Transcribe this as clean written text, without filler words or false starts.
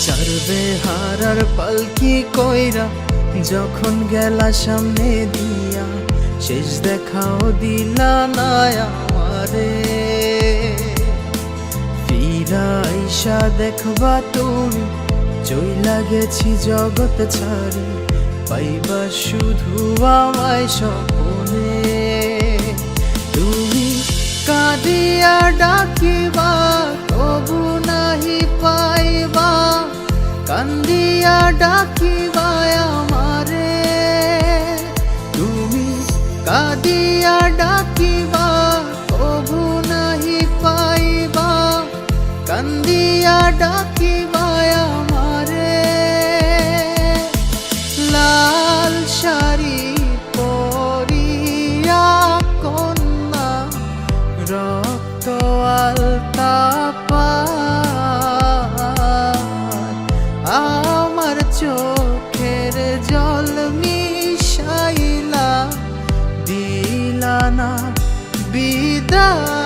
চারবে হারার পালকি কইরা যখন গেলা সামনে দিয়া, শেষ দেখাও দিলা না আমারে। ফিরা আইসা দেখবা তুমি চইলা গেছি জগৎ ছাড়ে, পাইবা শুধু আমায় স্বপ্নে। তুমি কাঁদিয়া ডাকিবা তবু নাহি পাইবা, কান্দিয়া ডাকিবা আমারে। তুমি কাঁদিয়া ডাকিবা তবু নাহি পাইবা, কান্দিয়া ডাকিবা আমারে। লাল শাড়ি পরিয়া কন্যা রক্ত আলতা আমার চোখের জল মিশাইলা দিলা না বিদায়।